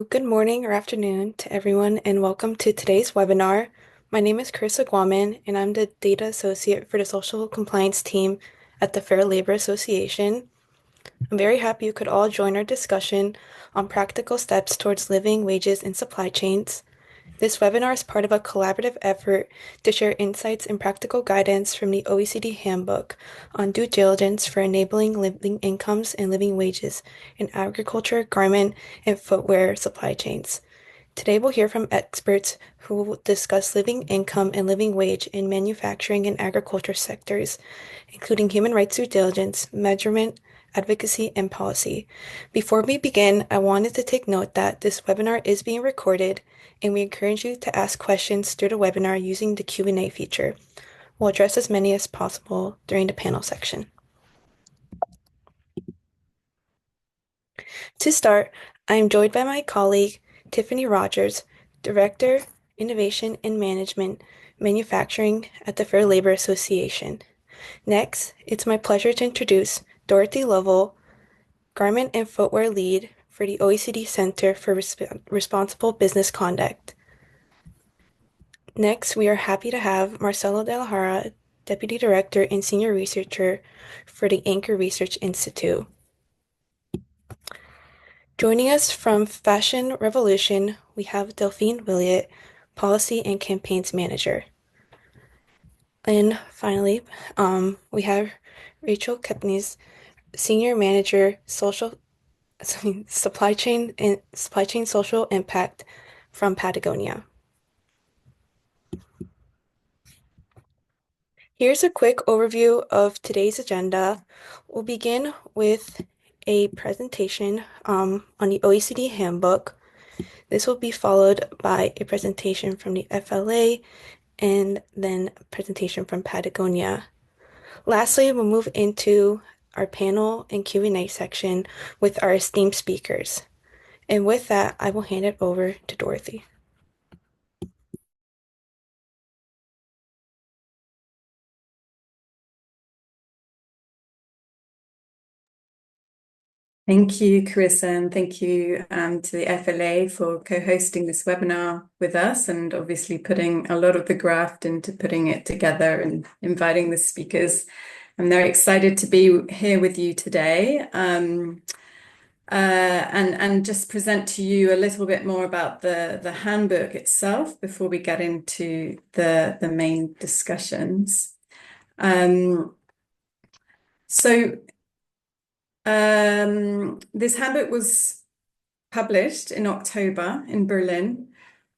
Good morning or afternoon to everyone, and welcome to today's webinar. My name is Carissa Guaman, and I'm the Data Associate for the Social Compliance team at the Fair Labor Association. I'm very happy you could all join our discussion on practical steps towards living wages in supply chains. This webinar is part of a collaborative effort to share insights and practical guidance from the OECD Handbook on due diligence for enabling living incomes and living wages in agriculture, garment, and footwear supply chains. Today we'll hear from experts who will discuss living income and living wage in manufacturing and agriculture sectors, including human rights due diligence, measurement, advocacy, and policy. Before we begin, I wanted to take note that this webinar is being recorded, and we encourage you to ask questions through the webinar using the Q&A feature. We'll address as many as possible during the panel section. To start, I am joined by my colleague, Tiffany Rogers, Director, Innovation and Management, Manufacturing at the Fair Labor Association. Next, it's my pleasure to introduce Dorothy Lovell, Garment and Footwear Lead for the OECD Center for Responsible Business Conduct. Next, we are happy to have Marcelo De La Jara, Deputy Director and Senior Researcher for the Anchor Research Institute. Joining us from Fashion Revolution, we have Delphine Williott, Policy and Campaigns Manager. And finally, we have Rachel Kepnes, Senior Manager, Supply Chain Social Impact from Patagonia. Here's a quick overview of today's agenda. We'll begin with a presentation on the OECD Handbook. This will be followed by a presentation from the FLA and then a presentation from Patagonia. Lastly, we'll move into our panel and Q&A section with our esteemed speakers. And with that, I will hand it over to Dorothy. Thank you, Carissa, and thank you to the FLA for co-hosting this webinar with us and obviously putting a lot of the graft into putting it together and inviting the speakers. I'm very excited to be here with you today and just present to you a little bit more about the handbook itself before we get into the main discussions. This handbook was published in October in Berlin.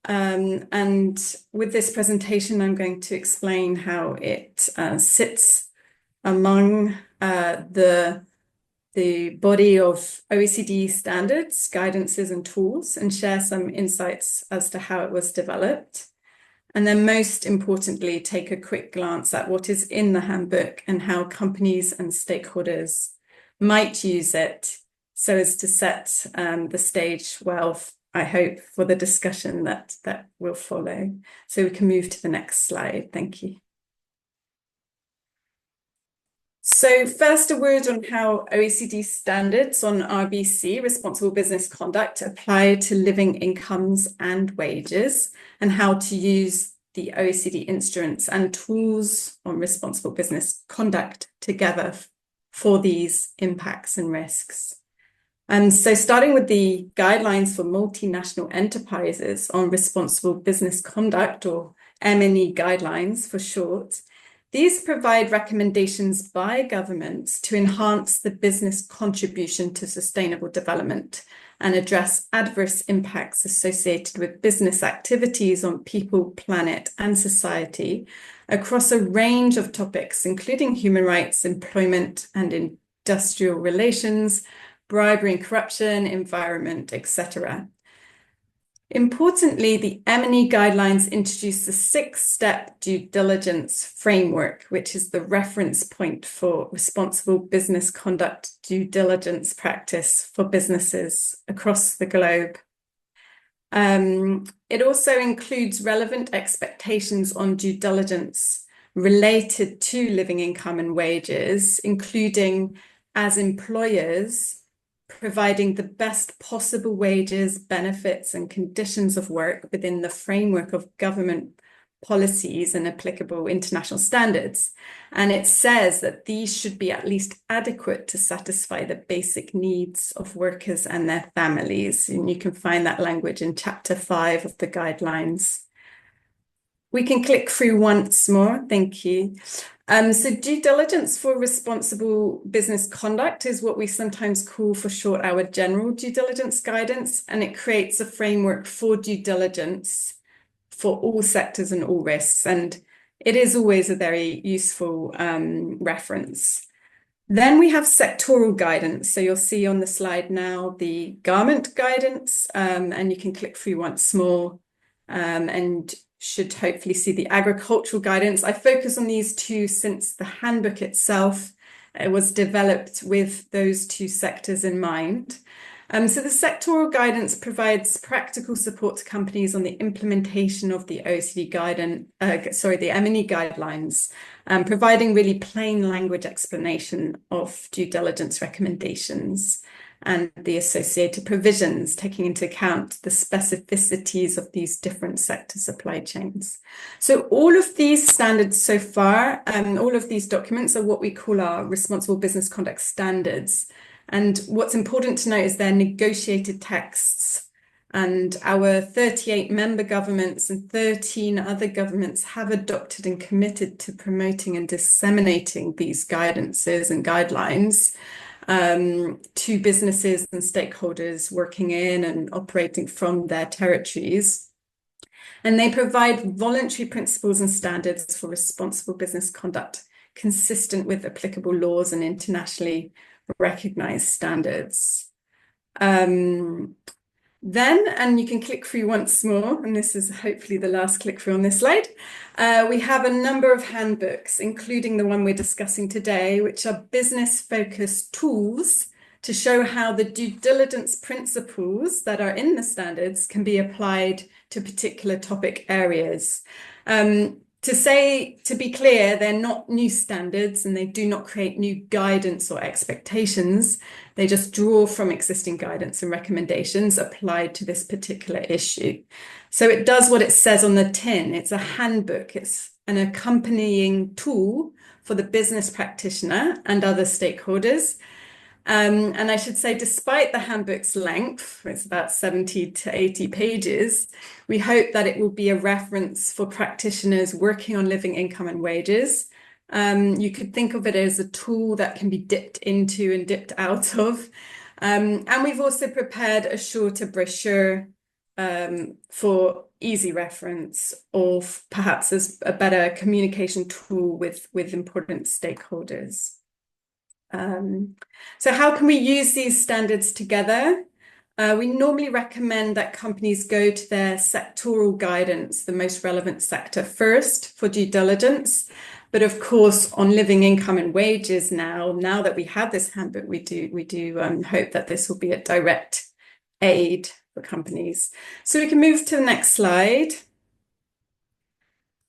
And with this presentation, I'm going to explain how it sits among the body of OECD standards, guidances, and tools, and share some insights as to how it was developed. And then most importantly, take a quick glance at what is in the handbook and how companies and stakeholders might use it so as to set the stage well, I hope, for the discussion that will follow. So we can move to the next slide. Thank you. So first, a word on how OECD standards on RBC, responsible business conduct, apply to living incomes and wages, and how to use the OECD instruments and tools on responsible business conduct together for these impacts and risks. And so starting with the guidelines for multinational enterprises on responsible business conduct, or M&E guidelines for short, these provide recommendations by governments to enhance the business contribution to sustainable development and address adverse impacts associated with business activities on people, planet, and society across a range of topics, including human rights, employment and industrial relations, bribery and corruption, environment, etc. Importantly, the M&E guidelines introduce the 6-step due diligence framework, which is the reference point for responsible business conduct due diligence practice for businesses across the globe. It also includes relevant expectations on due diligence related to living income and wages, including as employers, providing the best possible wages, benefits, and conditions of work within the framework of government policies and applicable international standards. And it says that these should be at least adequate to satisfy the basic needs of workers and their families. And you can find that language in Chapter 5 of the guidelines. We can click through once more. Thank you. So due diligence for responsible business conduct is what we sometimes call for short our general due diligence guidance, and it creates a framework for due diligence for all sectors and all risks. And it is always a very useful reference. Then we have sectoral guidance. So you'll see on the slide now the garment guidance, and you can click through once more and should hopefully see the agricultural guidance. I focus on these two since the handbook itself was developed with those two sectors in mind. So the sectoral guidance provides practical support to companies on the implementation of the OECD the M&E guidelines, providing really plain language explanation of due diligence recommendations and the associated provisions, taking into account the specificities of these different sector supply chains. So all of these standards so far, all of these documents are what we call our responsible business conduct standards. And what's important to note is they're negotiated texts, and our 38 member governments and 13 other governments have adopted and committed to promoting and disseminating these guidances and guidelines to businesses and stakeholders working in and operating from their territories. And they provide voluntary principles and standards for responsible business conduct consistent with applicable laws and internationally recognized standards. Then, and you can click through once more, and this is hopefully the last click through on this slide, we have a number of handbooks, including the one we're discussing today, which are business-focused tools to show how the due diligence principles that are in the standards can be applied to particular topic areas. To be clear, they're not new standards and they do not create new guidance or expectations. They just draw from existing guidance and recommendations applied to this particular issue. So it does what it says on the tin. It's a handbook. It's an accompanying tool for the business practitioner and other stakeholders. And I should say, despite the handbook's length, it's about 70 to 80 pages, we hope that it will be a reference for practitioners working on living income and wages. You could think of it as a tool that can be dipped into and dipped out of. And we've also prepared a shorter brochure for easy reference, or perhaps as a better communication tool with important stakeholders. So how can we use these standards together? We normally recommend that companies go to their sectoral guidance, the most relevant sector first for due diligence. But of course, on living income and wages now that we have this handbook, we do hope that this will be a direct aid for companies. So we can move to the next slide.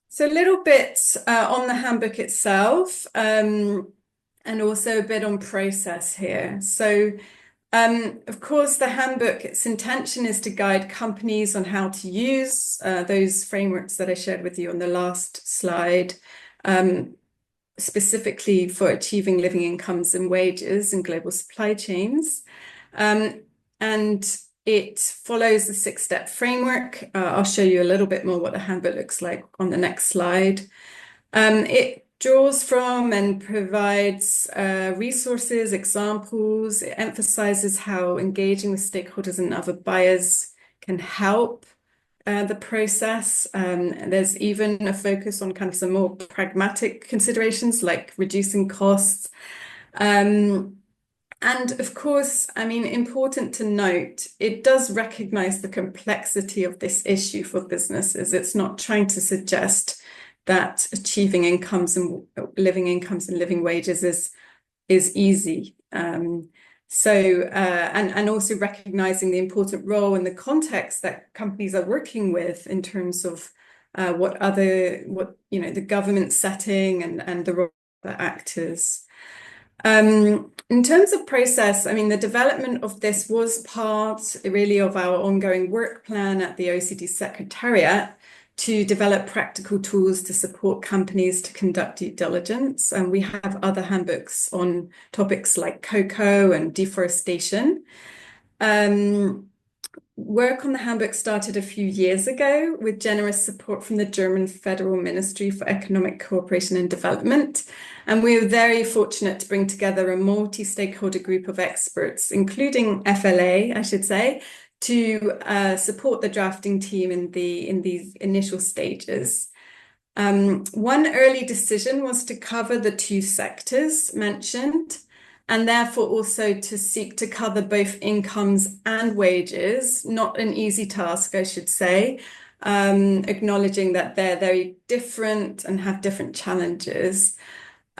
So a little bit on the handbook itself. And also a bit on process here. So, of course, the handbook, its intention is to guide companies on how to use those frameworks that I shared with you on the last slide, specifically for achieving living incomes and wages in global supply chains. And it follows the 6-step framework. I'll show you a little bit more what the handbook looks like on the next slide. It draws from and provides resources, examples. It emphasizes how engaging with stakeholders and other buyers can help the process. There's even a focus on kind of some more pragmatic considerations like reducing costs. And of course, I mean, important to note, it does recognize the complexity of this issue for businesses. It's not trying to suggest that achieving living wages is easy. And also recognizing the important role and the context that companies are working with in terms of the government setting and the role of the actors. In terms of process, I mean, the development of this was part really of our ongoing work plan at the OECD Secretariat to develop practical tools to support companies to conduct due diligence. And we have other handbooks on topics like cocoa and deforestation. Um, Work on the handbook started a few years ago with generous support from the German Federal Ministry for Economic Cooperation and Development. And we were very fortunate to bring together a multi-stakeholder group of experts, including FLA, I should say, to support the drafting team in these initial stages. One early decision was to cover the two sectors mentioned, and therefore also to seek to cover both incomes and wages. Not an easy task, I should say, acknowledging that they're very different and have different challenges.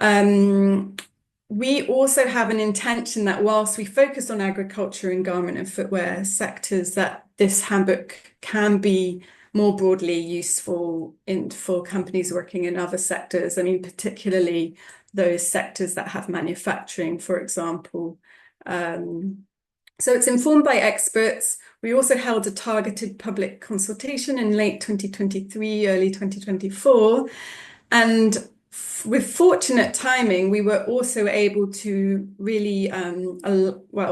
We also have an intention that whilst we focus on agriculture and garment and footwear sectors, that this handbook can be more broadly useful for companies working in other sectors. I mean, particularly those sectors that have manufacturing, for example. So it's informed by experts. We also held a targeted public consultation in late 2023, early 2024. And with fortunate timing, we were also able to really,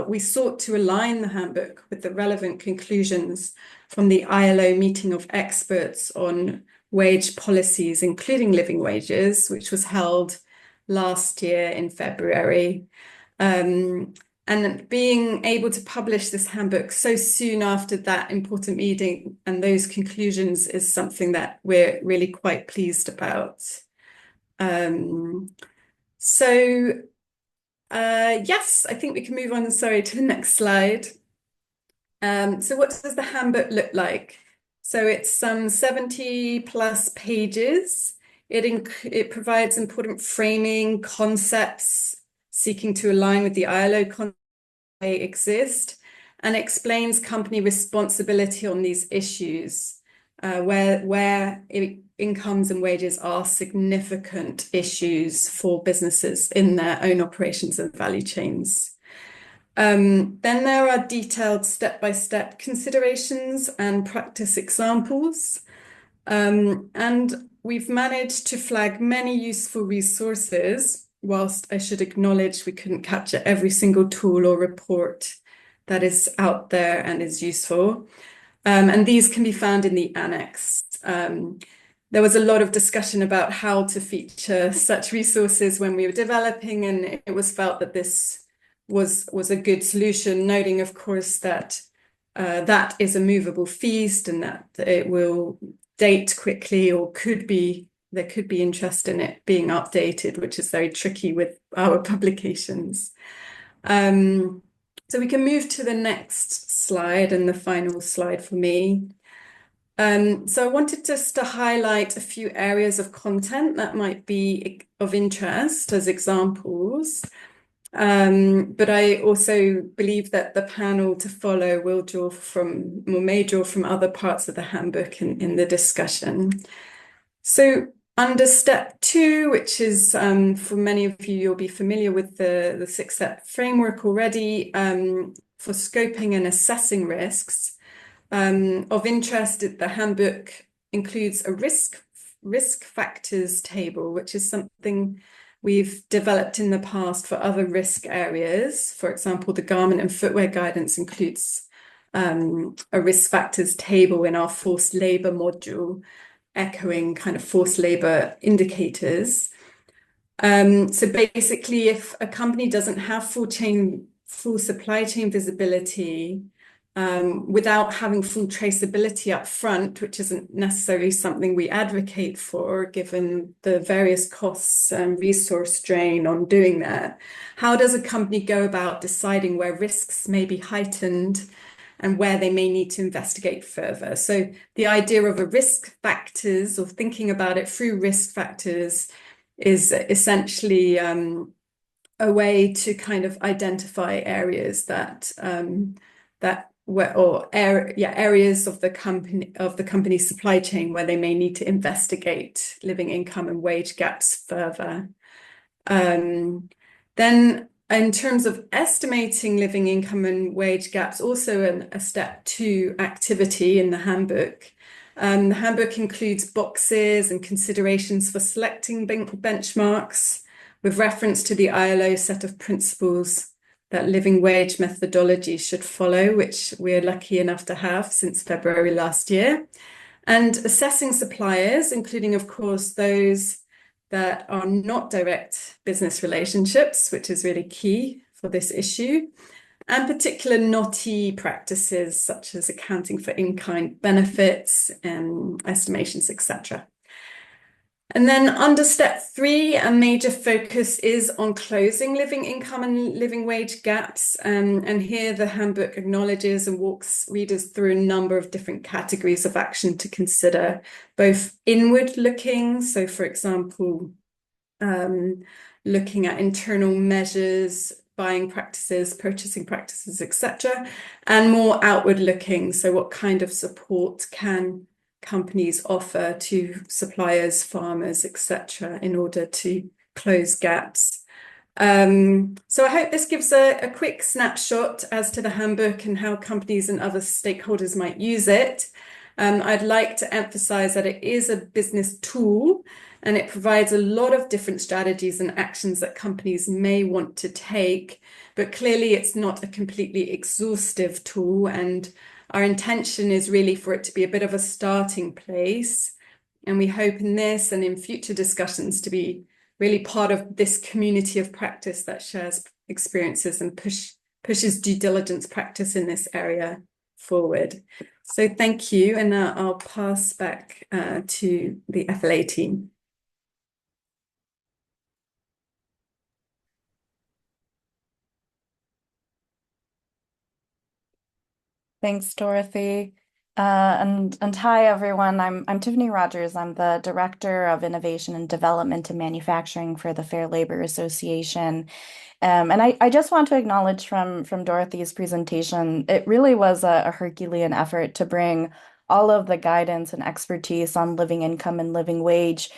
we sought to align the handbook with the relevant conclusions from the ILO meeting of experts on wage policies, including living wages, which was held last year in February. And being able to publish this handbook so soon after that important meeting and those conclusions is something that we're really quite pleased about. Yes, I think we can move on, sorry, to the next slide. So what does the handbook look like? So it's some 70 plus pages. It provides important framing, concepts, seeking to align with the ILO concepts they exist, and explains company responsibility on these issues, where incomes and wages are significant issues for businesses in their own operations and value chains. Then there are detailed step-by-step considerations and practice examples. And we've managed to flag many useful resources, whilst I should acknowledge we couldn't capture every single tool or report that is out there and is useful. And these can be found in the annex. There was a lot of discussion about how to feature such resources when we were developing, and it was felt that this was a good solution, noting, of course, that that is a movable feast and that it will date quickly, or there could be interest in it being updated, which is very tricky with our publications. So we can move to the next slide and the final slide for me. So I wanted just to highlight a few areas of content that might be of interest as examples. But I also believe that the panel to follow may draw from other parts of the handbook in the discussion. So under step 2, which is for many of you, you'll be familiar with the 6-step framework already, for scoping and assessing risks. Of interest, the handbook includes a risk factors table, which is something we've developed in the past for other risk areas. For example, the garment and footwear guidance includes a risk factors table in our forced labor module, echoing kind of forced labor indicators. So basically, if a company doesn't have full supply chain visibility, without having full traceability up front, which isn't necessarily something we advocate for, given the various costs and resource drain on doing that. How does a company go about deciding where risks may be heightened and where they may need to investigate further? So the idea of a risk factors, or thinking about it through risk factors, is essentially a way to kind of identify areas areas of the company's supply chain where they may need to investigate living income and wage gaps further. Then, in terms of estimating living income and wage gaps, also a step two activity in the handbook. The handbook includes boxes and considerations for selecting benchmarks with reference to the ILO set of principles that living wage methodology should follow, which we're lucky enough to have since February last year. And assessing suppliers, including, of course, those that are not direct business relationships, which is really key for this issue, and particular naughty practices such as accounting for in-kind benefits and estimations, etc. And then under step three, a major focus is on closing living income and living wage gaps. And here the handbook acknowledges and walks readers through a number of different categories of action to consider, both inward looking. So for example, looking at internal measures, buying practices, purchasing practices, etc., and more outward looking. So what kind of support can companies offer to suppliers, farmers, etc., in order to close gaps? So I hope this gives a quick snapshot as to the handbook and how companies and other stakeholders might use it. I'd like to emphasize that it is a business tool and it provides a lot of different strategies and actions that companies may want to take, but clearly it's not a completely exhaustive tool. And our intention is really for it to be a bit of a starting place. And we hope in this and in future discussions to be really part of this community of practice that shares experiences and pushes due diligence practice in this area forward. So thank you, and I'll pass back to the FLA team. Thanks, Dorothy. And hi, everyone. I'm Tiffany Rogers. I'm the Director of Innovation and Development and Manufacturing for the Fair Labor Association. And I just want to acknowledge from Dorothy's presentation, it really was a Herculean effort to bring all of the guidance and expertise on living income and living wage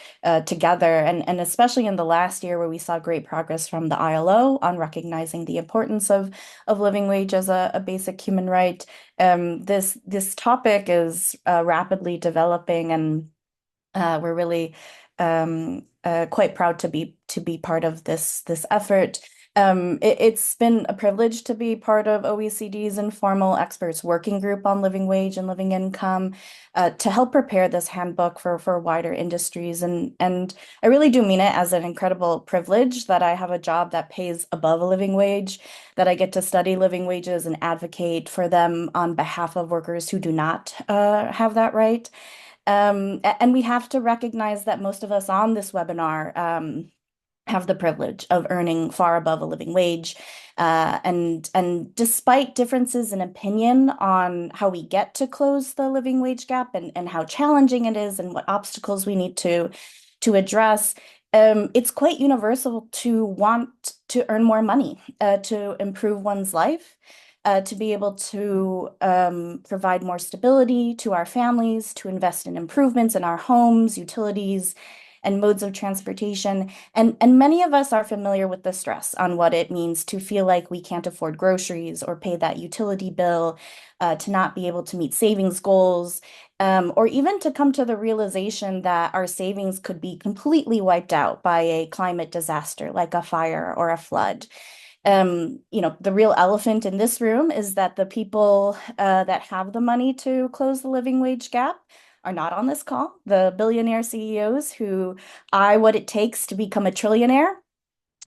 together, and especially in the last year where we saw great progress from the ILO on recognizing the importance of living wage as a basic human right. This topic is rapidly developing, and we're really quite proud to be part of this effort. It's been a privilege to be part of OECD's informal experts working group on living wage and living income to help prepare this handbook for wider industries. And I really do mean it as an incredible privilege that I have a job that pays above a living wage, that I get to study living wages and advocate for them on behalf of workers who do not have that right. And we have to recognize that most of us on this webinar have the privilege of earning far above a living wage. And despite differences in opinion on how we get to close the living wage gap and how challenging it is and what obstacles we need to address, it's quite universal to want to earn more money, to improve one's life, to be able to provide more stability to our families, to invest in improvements in our homes, utilities, and modes of transportation. And many of us are familiar with the stress on what it means to feel like we can't afford groceries or pay that utility bill, to not be able to meet savings goals, or even to come to the realization that our savings could be completely wiped out by a climate disaster like a fire or a flood. The real elephant in this room is that the people that have the money to close the living wage gap are not on this call. The billionaire CEOs who eye what it takes to become a trillionaire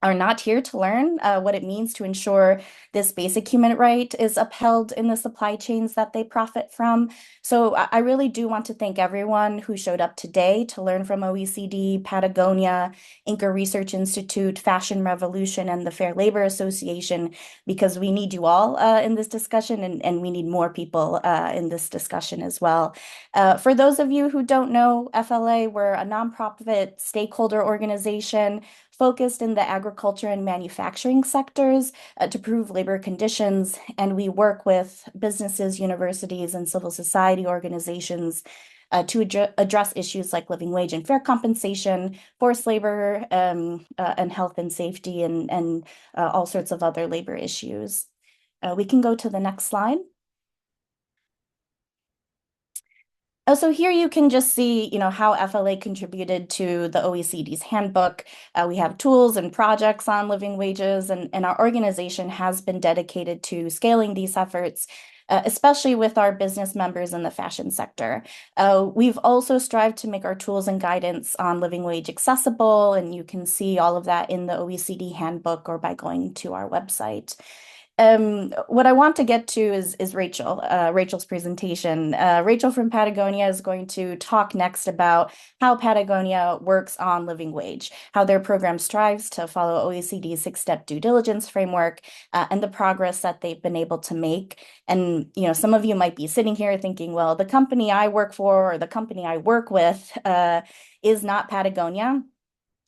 are not here to learn what it means to ensure this basic human right is upheld in the supply chains that they profit from. So I really do want to thank everyone who showed up today to learn from OECD, Patagonia, Inca Research Institute, Fashion Revolution, and the Fair Labor Association, because we need you all in this discussion, and we need more people in this discussion as well. For those of you who don't know, FLA, we're a nonprofit stakeholder organization focused in the agriculture and manufacturing sectors to improve labor conditions. And we work with businesses, universities, and civil society organizations to address issues like living wage and fair compensation, forced labor, and health and safety, and all sorts of other labor issues. We can go to the next slide. So here you can just see, how FLA contributed to the OECD's handbook. We have tools and projects on living wages, and our organization has been dedicated to scaling these efforts, especially with our business members in the fashion sector. We've also strived to make our tools and guidance on living wage accessible, and you can see all of that in the OECD handbook or by going to our website. What I want to get to is Rachel's presentation. Rachel from Patagonia is going to talk next about how Patagonia works on living wage, how their program strives to follow OECD's six-step due diligence framework, and the progress that they've been able to make. And, some of you might be sitting here thinking, well, the company I work for or the company I work with is not Patagonia.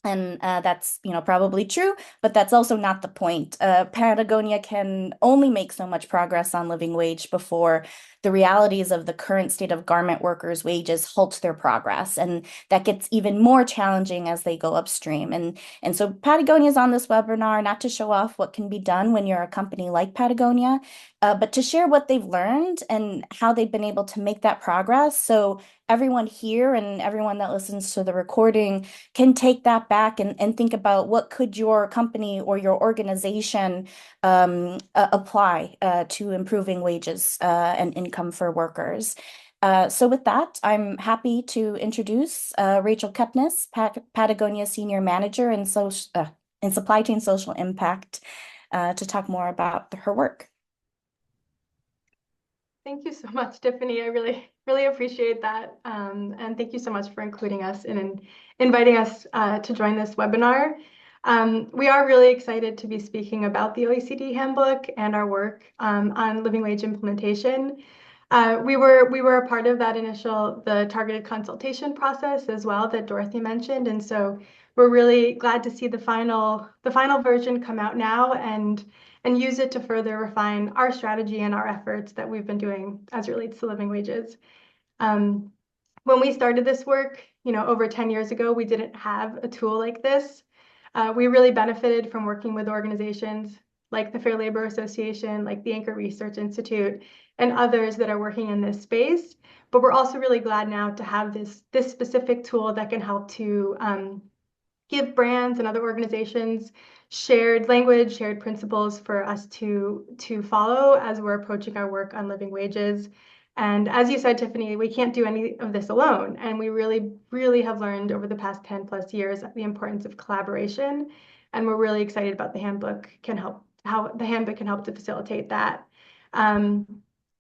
And that's, probably true, but that's also not the point. Patagonia can only make so much progress on living wage before the realities of the current state of garment workers' wages halt their progress. And that gets even more challenging as they go upstream. And so Patagonia is on this webinar, not to show off what can be done when you're a company like Patagonia, but to share what they've learned and how they've been able to make that progress. So everyone here and everyone that listens to the recording can take that back and think about what could your company or your organization apply to improving wages and income for workers. So with that, I'm happy to introduce Rachel Kepnes, Patagonia Senior Manager in Supply Chain Social Impact, to talk more about her work. Thank you so much, Tiffany. I really, really appreciate that. And thank you so much for including us and inviting us to join this webinar. We are really excited to be speaking about the OECD handbook and our work on living wage implementation. We were a part of that the targeted consultation process as well that Dorothy mentioned. And so we're really glad to see the final version come out now and use it to further refine our strategy and our efforts that we've been doing as it relates to living wages. When we started this work, over 10 years ago, we didn't have a tool like this. We really benefited from working with organizations like the Fair Labor Association, like the Anchor Research Institute, and others that are working in this space. But we're also really glad now to have this specific tool that can help to give brands and other organizations shared language, shared principles for us to follow as we're approaching our work on living wages. And as you said, Tiffany, we can't do any of this alone. And we really, really have learned over the past 10 plus years the importance of collaboration. And we're really excited about how the handbook can help to facilitate that.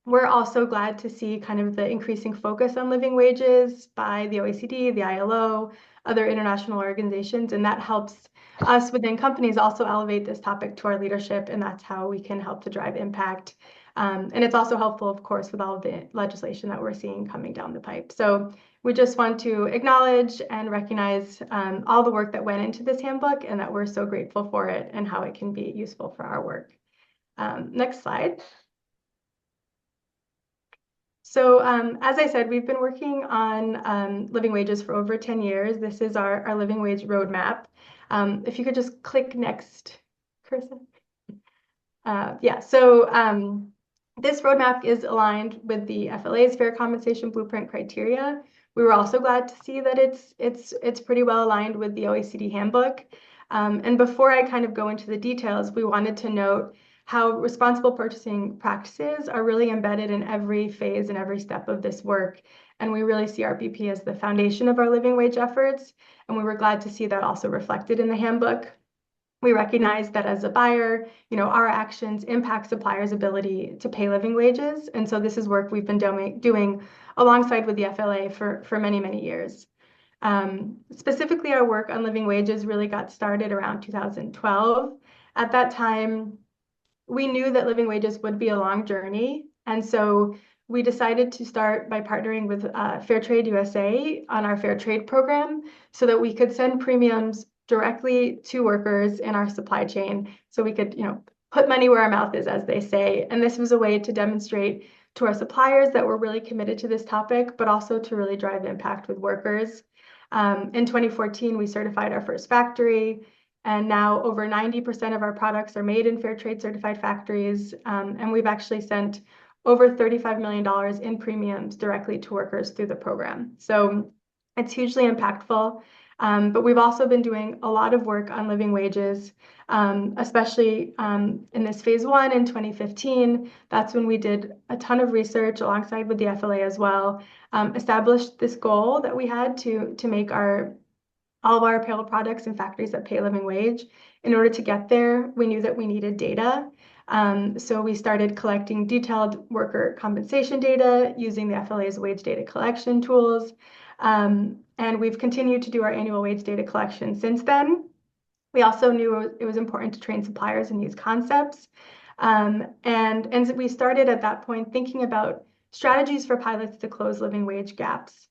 We're also glad to see kind of the increasing focus on living wages by the OECD, the ILO, other international organizations, and that helps us within companies also elevate this topic to our leadership, and that's how we can help to drive impact. And it's also helpful, of course, with all of the legislation that we're seeing coming down the pipe. So we just want to acknowledge and recognize all the work that went into this handbook and that we're so grateful for it and how it can be useful for our work. Next slide. So as I said, we've been working on living wages for over 10 years. This is our living wage roadmap. If you could just click next, Carissa. Yeah, so this roadmap is aligned with the FLA's Fair Compensation Blueprint criteria. We were also glad to see that it's pretty well aligned with the OECD handbook. And before I kind of go into the details, we wanted to note how responsible purchasing practices are really embedded in every phase and every step of this work. And we really see RPP as the foundation of our living wage efforts. And we were glad to see that also reflected in the handbook. We recognize that as a buyer, our actions impact suppliers' ability to pay living wages. And so this is work we've been doing alongside with the FLA for many, many years. Specifically, our work on living wages really got started around 2012. At that time, we knew that living wages would be a long journey. And so we decided to start by partnering with Fair Trade USA on our Fair Trade program so that we could send premiums directly to workers in our supply chain so we could, put money where our mouth is, as they say. And this was a way to demonstrate to our suppliers that we're really committed to this topic, but also to really drive impact with workers. In 2014, we certified our first factory, and now over 90% of our products are made in fair trade certified factories. And we've actually sent over $35 million in premiums directly to workers through the program. So it's hugely impactful. But we've also been doing a lot of work on living wages, especially in this phase one in 2015. That's when we did a ton of research alongside with the FLA as well, established this goal that we had to make all of our apparel products in factories that pay a living wage. In order to get there, we knew that we needed data. So we started collecting detailed worker compensation data using the FLA's wage data collection tools. And we've continued to do our annual wage data collection since then. We also knew it was important to train suppliers in these concepts. And we started at that point thinking about strategies for pilots to close living wage gaps.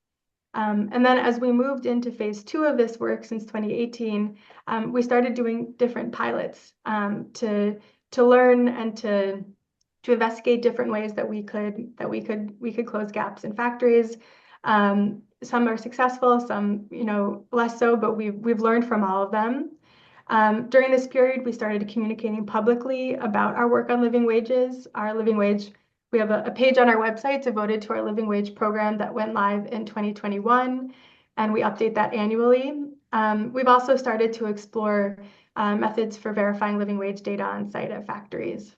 And then as we moved into phase two of this work since 2018, we started doing different pilots to learn and to investigate different ways that we could close gaps in factories. Some are successful, some less so, but we've learned from all of them. During this period, we started communicating publicly about our work on living wages. Our living wage, we have a page on our website devoted to our living wage program that went live in 2021, and we update that annually. We've also started to explore methods for verifying living wage data on site at factories.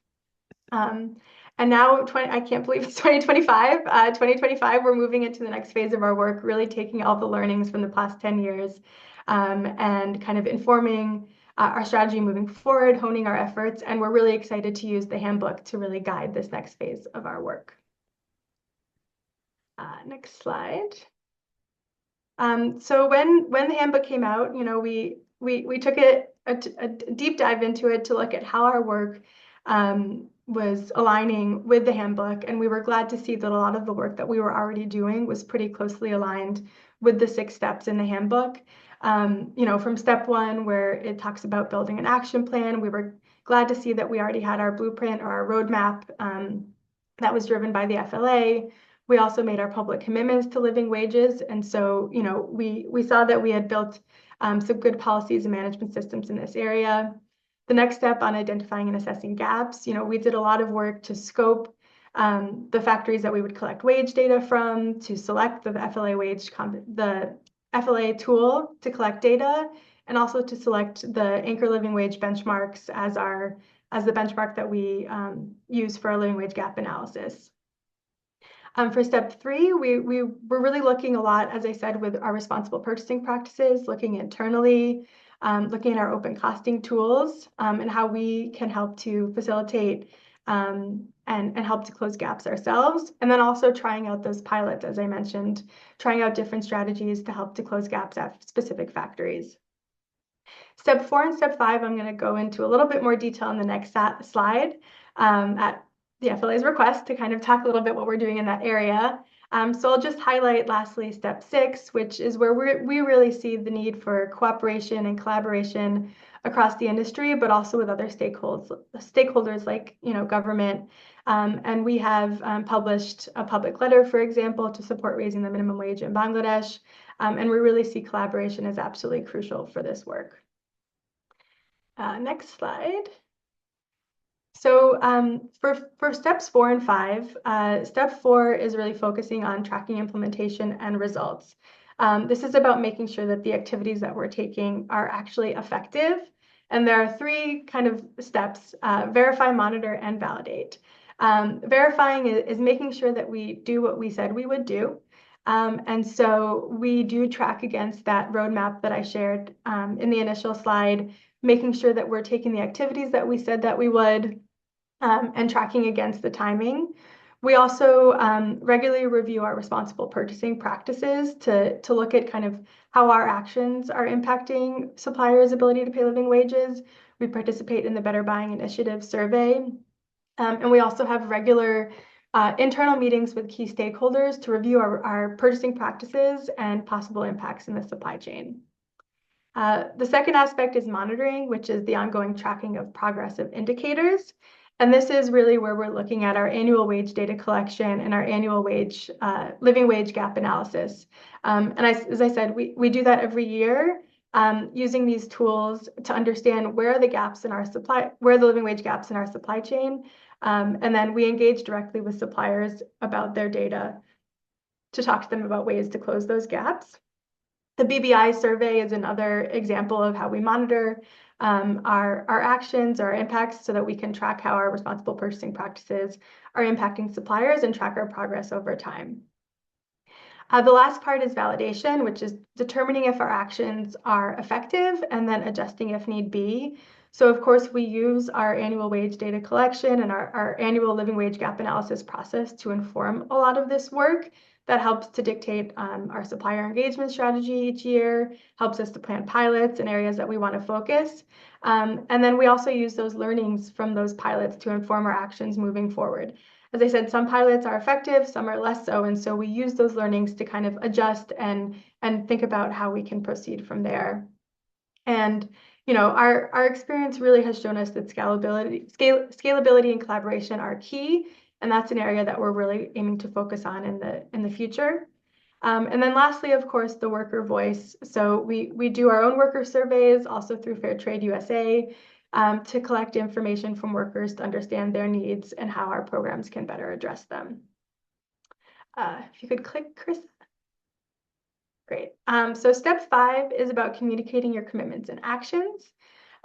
And now I can't believe it's 2025. 2025, we're moving into the next phase of our work, really taking all the learnings from the past 10 years and kind of informing our strategy moving forward, honing our efforts, and we're really excited to use the handbook to really guide this next phase of our work. Next slide. So when the handbook came out, we took a deep dive into it to look at how our work was aligning with the handbook, and we were glad to see that a lot of the work that we were already doing was pretty closely aligned with the 6 steps in the handbook. From step 1, where it talks about building an action plan, we were glad to see that we already had our blueprint or our roadmap that was driven by the FLA. We also made our public commitments to living wages, and so we saw that we had built some good policies and management systems in this area. The next step on identifying and assessing gaps, we did a lot of work to scope the factories that we would collect wage data from, to select the FLA tool to collect data, and also to select the anchor living wage benchmarks as the benchmark that we use for our living wage gap analysis. For step 3, we were really looking a lot, as I said, with our responsible purchasing practices, looking internally, looking at our open costing tools and how we can help to facilitate and help to close gaps ourselves. And then also trying out those pilots, as I mentioned, trying out different strategies to help to close gaps at specific factories. Step 4 and step 5, I'm going to go into a little bit more detail in the next slide at the FLA's request to kind of talk a little bit what we're doing in that area. So I'll just highlight lastly step 6, which is where we really see the need for cooperation and collaboration across the industry, but also with other stakeholders like government. And we have published a public letter, for example, to support raising the minimum wage in Bangladesh. And we really see collaboration as absolutely crucial for this work. Next slide. So for steps 4 and 5, step 4 is really focusing on tracking implementation and results. This is about making sure that the activities that we're taking are actually effective. And there are 3 kind of steps: verify, monitor, and validate. Verifying is making sure that we do what we said we would do. And so we do track against that roadmap that I shared in the initial slide, making sure that we're taking the activities that we said that we would and tracking against the timing. We also regularly review our responsible purchasing practices to look at kind of how our actions are impacting suppliers' ability to pay living wages. We participate in the Better Buying Initiative survey. And we also have regular internal meetings with key stakeholders to review our purchasing practices and possible impacts in the supply chain. The second aspect is monitoring, which is the ongoing tracking of progress of indicators. And this is really where we're looking at our annual wage data collection and our annual wage, living wage gap analysis. And as I said, we do that every year using these tools to understand where are the gaps in our supply, where are the living wage gaps in our supply chain. And then we engage directly with suppliers about their data to talk to them about ways to close those gaps. The BBI survey is another example of how we monitor our actions, our impacts, so that we can track how our responsible purchasing practices are impacting suppliers and track our progress over time. The last part is validation, which is determining if our actions are effective and then adjusting if need be. So of course, we use our annual wage data collection and our annual living wage gap analysis process to inform a lot of this work. That helps to dictate our supplier engagement strategy each year, helps us to plan pilots in areas that we want to focus. And then we also use those learnings from those pilots to inform our actions moving forward. As I said, some pilots are effective, some are less so, and so we use those learnings to kind of adjust and think about how we can proceed from there. And our experience really has shown us that scalability and collaboration are key, and that's an area that we're really aiming to focus on in the future. And then lastly, of course, the worker voice. So we do our own worker surveys, also through Fair Trade USA, to collect information from workers to understand their needs and how our programs can better address them. If you could click, Chris. Great. So step 5 is about communicating your commitments and actions.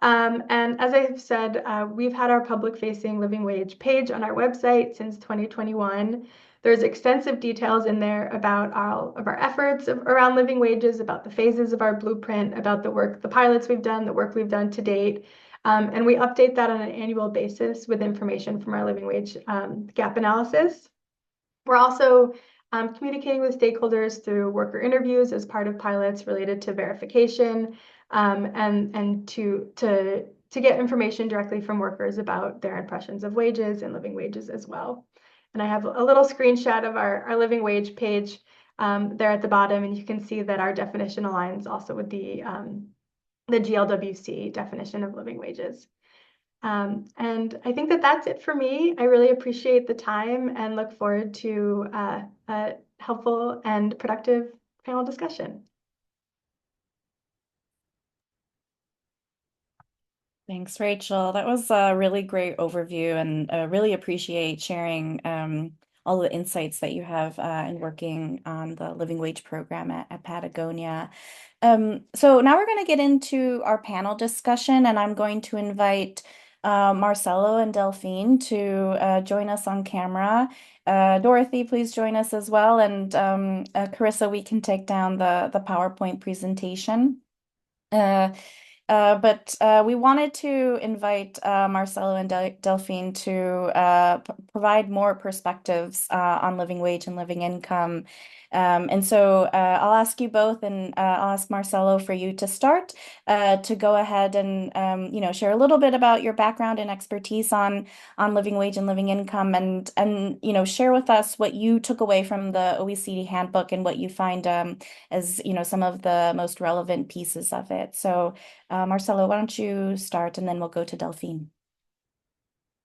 And as I've said, we've had our public-facing living wage page on our website since 2021. There's extensive details in there about all of our efforts around living wages, about the phases of our blueprint, about the work, the pilots we've done, the work we've done to date. And we update that on an annual basis with information from our living wage gap analysis. We're also communicating with stakeholders through worker interviews as part of pilots related to verification, and to get information directly from workers about their impressions of wages and living wages as well. And I have a little screenshot of our living wage page there at the bottom, and you can see that our definition aligns also with the GLWC definition of living wages. And I think that that's it for me. I really appreciate the time and look forward to a helpful and productive panel discussion. Thanks, Rachel. That was a really great overview, and really appreciate sharing all the insights that you have in working on the living wage program at Patagonia. So now we're going to get into our panel discussion, and I'm going to invite Marcelo and Delphine to join us on camera. Dorothy, please join us as well. And Carissa, we can take down the PowerPoint presentation. But we wanted to invite Marcelo and Delphine to provide more perspectives on living wage and living income. And so I'll ask you both, and I'll ask Marcelo for you to start to go ahead and share a little bit about your background and expertise on living wage and living income, and share with us what you took away from the OECD handbook and what you find as some of the most relevant pieces of it. So Marcelo, why don't you start, and then we'll go to Delphine.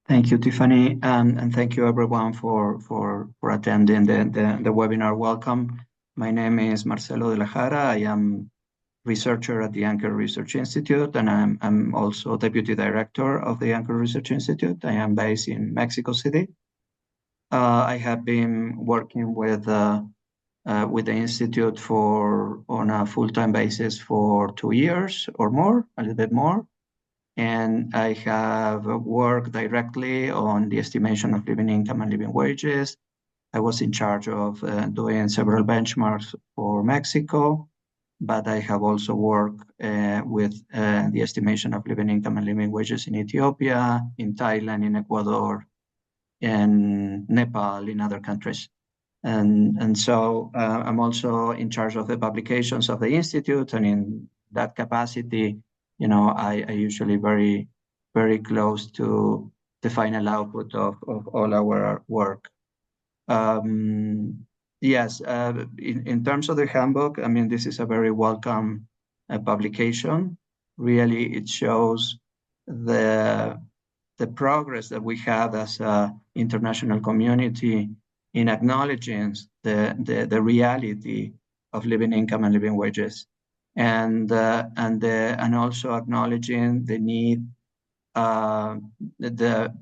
Thank you, Tiffany, and thank you everyone for attending the webinar. Welcome. My name is Marcelo de la Jara. I am researcher at the Anchor Research Institute, and I'm also deputy director of the Anchor Research Institute. I am based in Mexico City. I have been working with the institute on a full-time basis for 2 years or more, a little bit more. And I have worked directly on the estimation of living income and living wages. I was in charge of doing several benchmarks for Mexico, but I have also worked with the estimation of living income and living wages in Ethiopia, in Thailand, in Ecuador, and Nepal, in other countries. And so I'm also in charge of the publications of the Institute, and in that capacity, I usually very close to the final output of all our work. Yes, in terms of the handbook, I mean, this is a very welcome publication. Really, it shows the progress that we had as an international community in acknowledging the reality of living income and living wages, and also acknowledging the need, the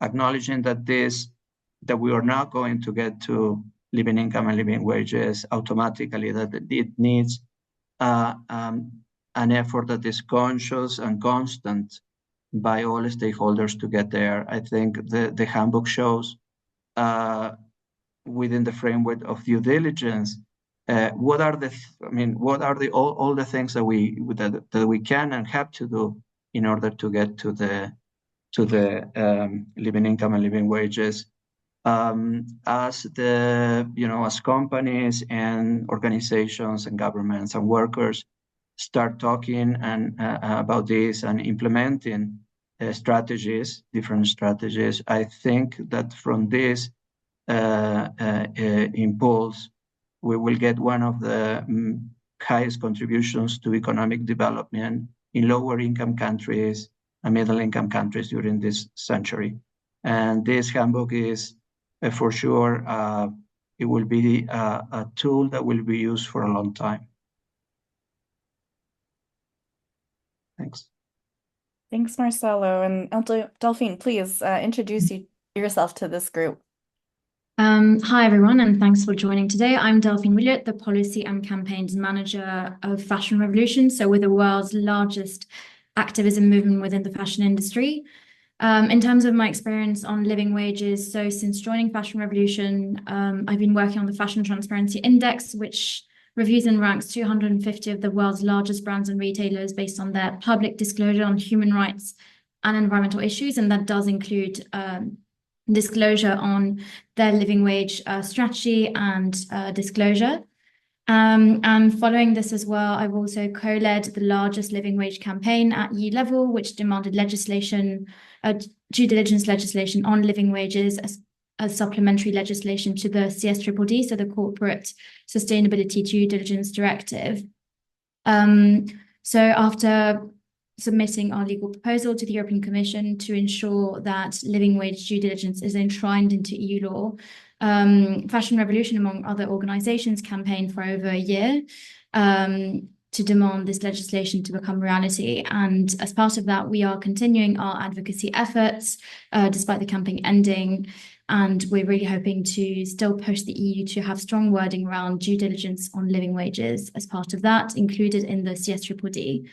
acknowledging that we are not going to get to living income and living wages automatically, that it needs an effort that is conscious and constant by all stakeholders to get there. I think the handbook shows, within the framework of due diligence, what are all the things that we can and have to do in order to get to the living income and living wages. As companies and organizations and governments and workers start talking and about this and implementing different strategies, I think that from this impulse, we will get one of the highest contributions to economic development in lower income countries and middle income countries during this century. And this handbook is for sure, it will be a tool that will be used for a long time. Thanks. Thanks, Marcelo. And Delphine, please introduce yourself to this group. Hi, everyone, and thanks for joining today. I'm Delphine Willett, the Policy and Campaigns Manager of Fashion Revolution. So we're the world's largest activism movement within the fashion industry. In terms of my experience on living wages, so since joining Fashion Revolution, I've been working on the Fashion Transparency Index, which reviews and ranks 250 of the world's largest brands and retailers based on their public disclosure on human rights and environmental issues. And that does include disclosure on their living wage strategy and disclosure. And following this as well, I've also co-led the largest living wage campaign at EU level, which demanded legislation, due diligence legislation on living wages as supplementary legislation to the CSDDD, so the Corporate Sustainability Due Diligence Directive. So after submitting our legal proposal to the European Commission to ensure that living wage due diligence is enshrined into EU law, Fashion Revolution, among other organizations, campaigned for over a year to demand this legislation to become reality. And as part of that, we are continuing our advocacy efforts despite the campaign ending. And we're really hoping to still push the EU to have strong wording around due diligence on living wages as part of that, included in the CSDDD.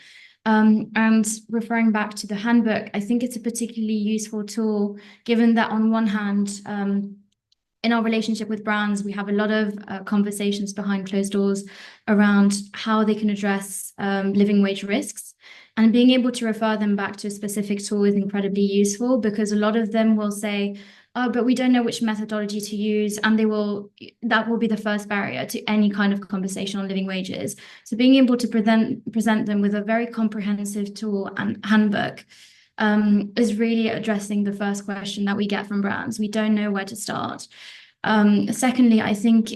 And referring back to the handbook, I think it's a particularly useful tool, given that on one hand, in our relationship with brands, we have a lot of conversations behind closed doors around how they can address living wage risks. And being able to refer them back to a specific tool is incredibly useful, because a lot of them will say, oh, but we don't know which methodology to use, and that will be the first barrier to any kind of conversation on living wages. So being able to present them with a very comprehensive tool and handbook is really addressing the first question that we get from brands. We don't know where to start. Secondly, I think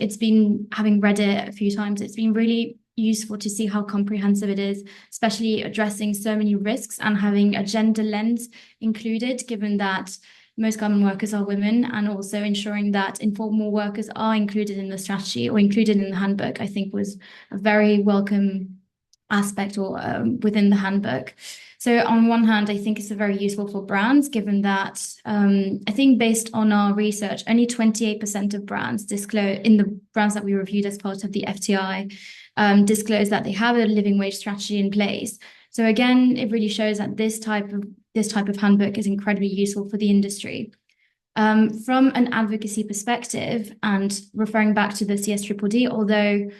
having read it a few times, it's been really useful to see how comprehensive it is, especially addressing so many risks and having a gender lens included, given that most government workers are women, and also ensuring that informal workers are included in the strategy or included in the handbook, I think was a very welcome aspect or within the handbook. So on one hand, I think it's very useful for brands, given that I think based on our research, only 28% of brands disclose, in the brands that we reviewed as part of the FTI, disclose that they have a living wage strategy in place. So again, it really shows that this type of handbook is incredibly useful for the industry. From an advocacy perspective, and referring back to the CSDDD, although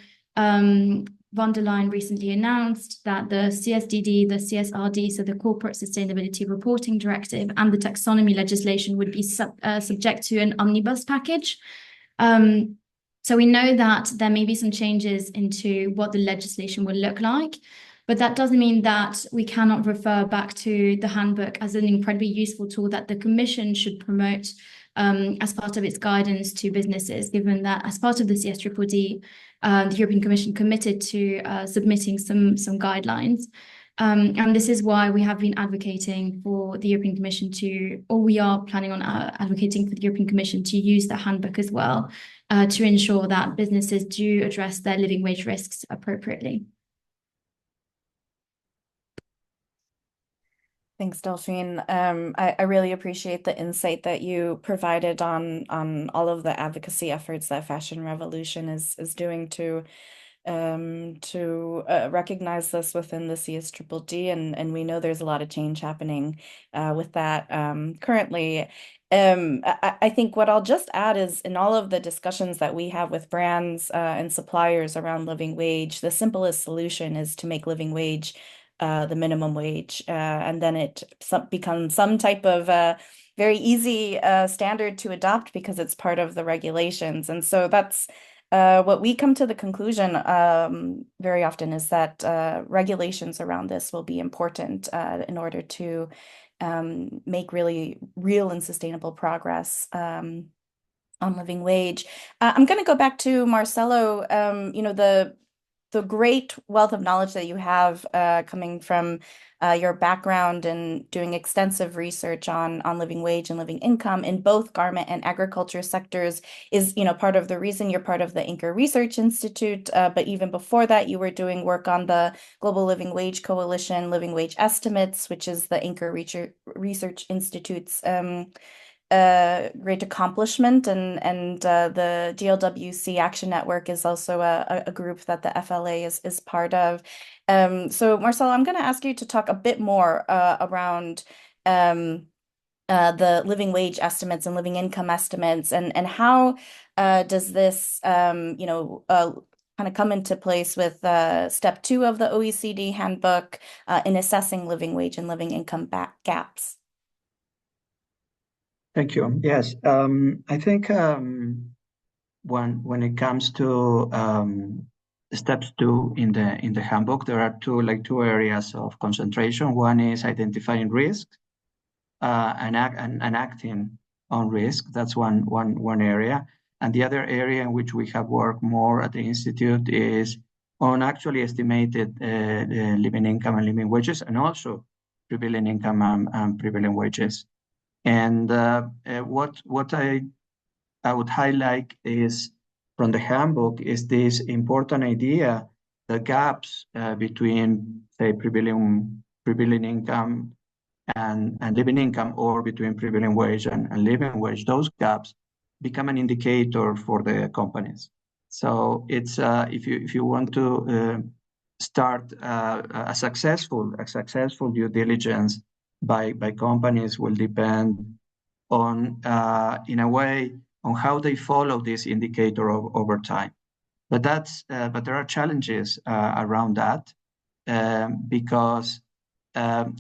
von der Leyen recently announced that the CSDD, the CSRD, so the Corporate Sustainability Reporting Directive, and the taxonomy legislation would be subject to an omnibus package. So we know that there may be some changes into what the legislation will look like, but that doesn't mean that we cannot refer back to the handbook as an incredibly useful tool that the Commission should promote as part of its guidance to businesses, given that as part of the CSDDD, the European Commission committed to submitting some guidelines. And this is why we have been advocating for the European Commission or we are planning on advocating for the European Commission to use the handbook as well, to ensure that businesses do address their living wage risks appropriately. Thanks, Delphine. I really appreciate the insight that you provided on all of the advocacy efforts that Fashion Revolution is doing to recognize this within the CSDDD, and we know there's a lot of change happening with that currently. I think what I'll just add is in all of the discussions that we have with brands and suppliers around living wage, the simplest solution is to make living wage the minimum wage, and then it becomes some type of very easy standard to adopt because it's part of the regulations. And so that's what we come to the conclusion very often is that regulations around this will be important in order to make really real and sustainable progress on living wage. I'm going to go back to Marcelo. The great wealth of knowledge that you have coming from your background and doing extensive research on living wage and living income in both garment and agriculture sectors is, part of the reason you're part of the Anchor Research Institute. But even before that, you were doing work on the Global Living Wage Coalition, Living Wage Estimates, which is the Anchor Research Institute's great accomplishment, and the GLWC Action Network is also a group that the FLA is part of. So Marcelo, I'm going to ask you to talk a bit more around the living wage estimates and living income estimates, and how does this kind of come into place with step 2 of the OECD handbook in assessing living wage and living income gaps. Thank you. Yes, I think when it comes to steps 2 in the handbook, there are two areas of concentration. One is identifying risk and acting on risk. That's one area, and the other area in which we have worked more at the institute is on actually estimated living income and living wages, and also prevailing income and prevailing wages. And what I would highlight is from the handbook is this important idea, the gaps between, say, prevailing income and living income, or between prevailing wage and living wage. Those gaps become an indicator for the companies. So it's if you want to start a successful due diligence by companies will depend on, in a way, on how they follow this indicator over time. But there are challenges around that because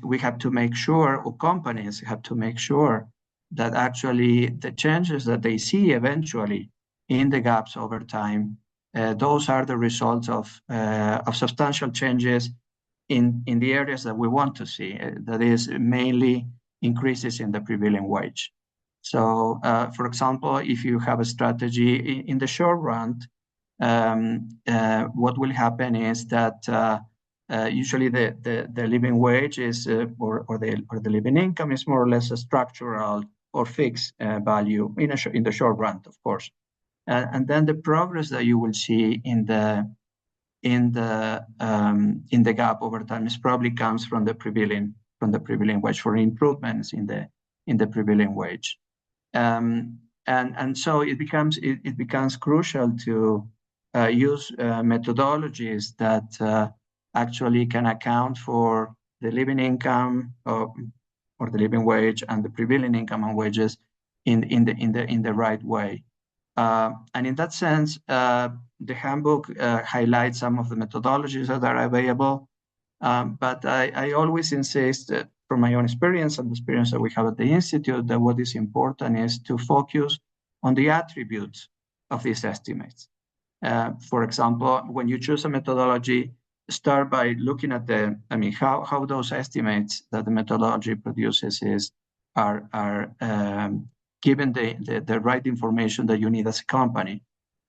we have to make sure, or companies have to make sure, that actually the changes that they see eventually in the gaps over time, those are the results of substantial changes in the areas that we want to see, that is mainly increases in the prevailing wage. So, for example, if you have a strategy in the short run, what will happen is that usually the living wage is or the living income is more or less a structural or fixed value in the short run, of course, and then the progress that you will see in the gap over time is probably comes from the prevailing wage, for improvements in the prevailing wage, and so it becomes crucial to use methodologies that actually can account for the living income or the living wage and the prevailing income and wages in the right way. And in that sense, the handbook highlights some of the methodologies that are available. But I always insist, from my own experience and the experience that we have at the Institute, that what is important is to focus on the attributes of these estimates. For example, when you choose a methodology, start by looking at how those estimates that the methodology produces are given the right information that you need as a company.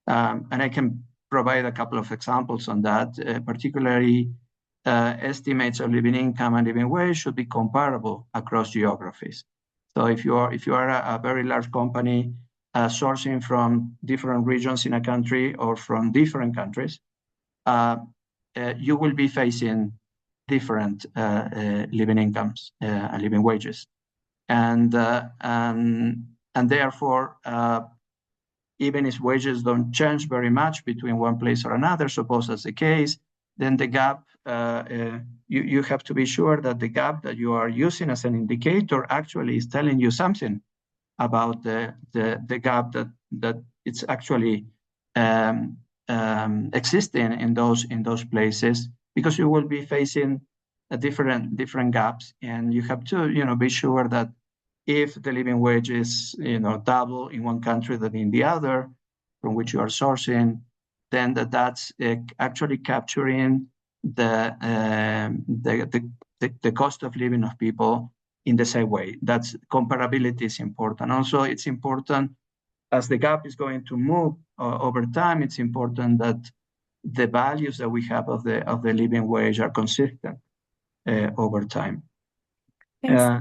And I can provide a couple of examples on that, particularly estimates of living income and living wage should be comparable across geographies. So if you are a very large company sourcing from different regions in a country or from different countries, you will be facing different living incomes and living wages, and therefore, even if wages don't change very much between one place or another, suppose that's the case, then the gap, you have to be sure that the gap that you are using as an indicator actually is telling you something about the gap that it's actually existing in those places, because you will be facing different gaps, and you have to be sure that if the living wage is double in one country than in the other from which you are sourcing, then that's actually capturing the cost of living of people in the same way. That's comparability is important. Also, it's important, as the gap is going to move over time, it's important that the values that we have of the living wage are consistent over time.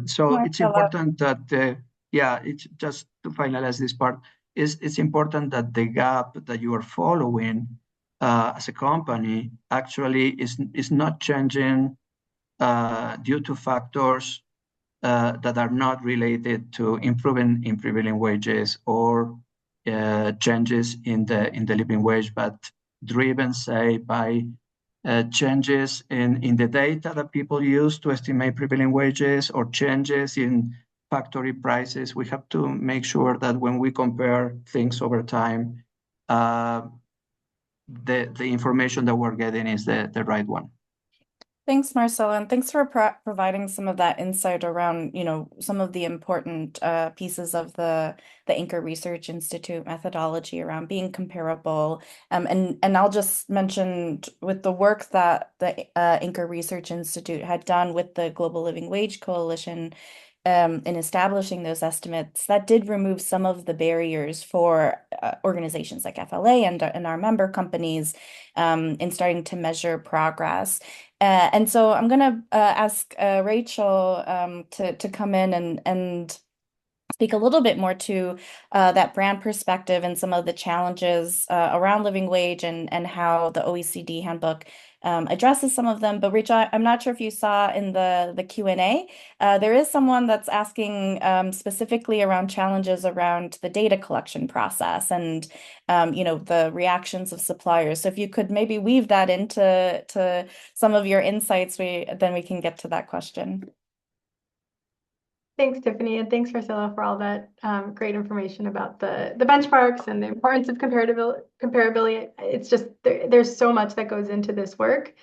So it's important that, it's just to finalize this part, it's important that the gap that you are following as a company actually is not changing due to factors that are not related to improving in prevailing wages or changes in the living wage, but driven, say, by changes in the data that people use to estimate prevailing wages or changes in factory prices. We have to make sure that when we compare things over time, the information that we're getting is the right one. Thanks, Marcelo, and thanks for providing some of that insight around, some of the important pieces of the Anchor Research Institute methodology around being comparable. And I'll just mention with the work that the Anchor Research Institute had done with the Global Living Wage Coalition, in establishing those estimates, that did remove some of the barriers for organizations like FLA and our member companies in starting to measure progress. And so I'm going to ask Rachel to come in and speak a little bit more to that brand perspective and some of the challenges around living wage and how the OECD handbook addresses some of them. But Rachel, I'm not sure if you saw in the Q&A, there is someone that's asking specifically around challenges around the data collection process and the reactions of suppliers. So if you could maybe weave that into some of your insights, then we can get to that question. Thanks, Tiffany, and thanks, Marcelo, for all that great information about the benchmarks and the importance of comparability. It's just there's so much that goes into this work.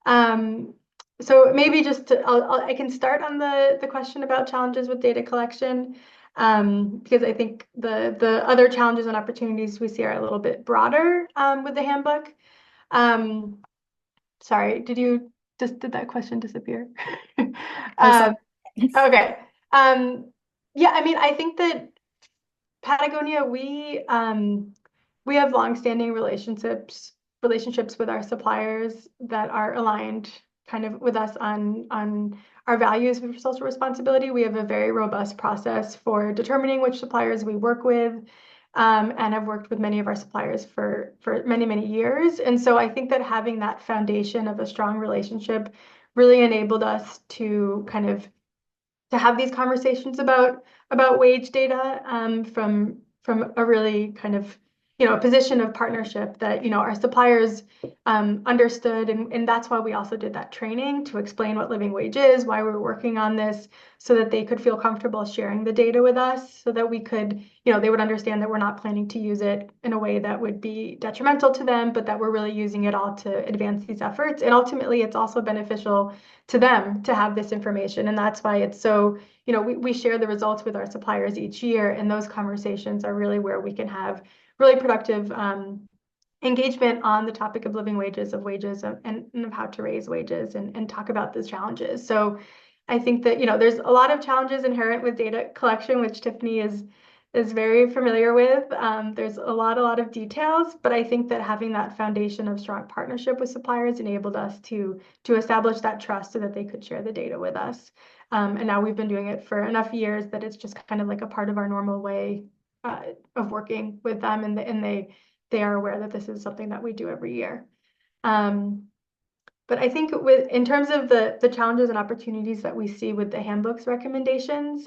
So maybe just I can start on the question about challenges with data collection, because I think the other challenges and opportunities we see are a little bit broader with the handbook. Sorry, did that question disappear? Okay. Yeah, I mean, I think that Patagonia, we have longstanding relationships with our suppliers that are aligned kind of with us on our values for social responsibility. We have a very robust process for determining which suppliers we work with, and have worked with many of our suppliers for many, many years. And so I think that having that foundation of a strong relationship really enabled us to kind of have these conversations about wage data from a really kind of a position of partnership that our suppliers understood, and that's why we also did that training to explain what living wage is, why we're working on this, so that they could feel comfortable sharing the data with us, so that we could they would understand that we're not planning to use it in a way that would be detrimental to them, but that we're really using it all to advance these efforts. And ultimately, it's also beneficial to them to have this information, and that's why it's so we share the results with our suppliers each year, and those conversations are really where we can have really productive engagement on the topic of living wages, and of how to raise wages and talk about those challenges. So I think that there's a lot of challenges inherent with data collection, which Tiffany is is very familiar with. There's a lot of details, but I think that having that foundation of strong partnership with suppliers enabled us to establish that trust so that they could share the data with us. And now we've been doing it for enough years that it's just kind of like a part of our normal way of working with them, and they are aware that this is something that we do every year. But I think in terms of the challenges and opportunities that we see with the handbook's recommendations,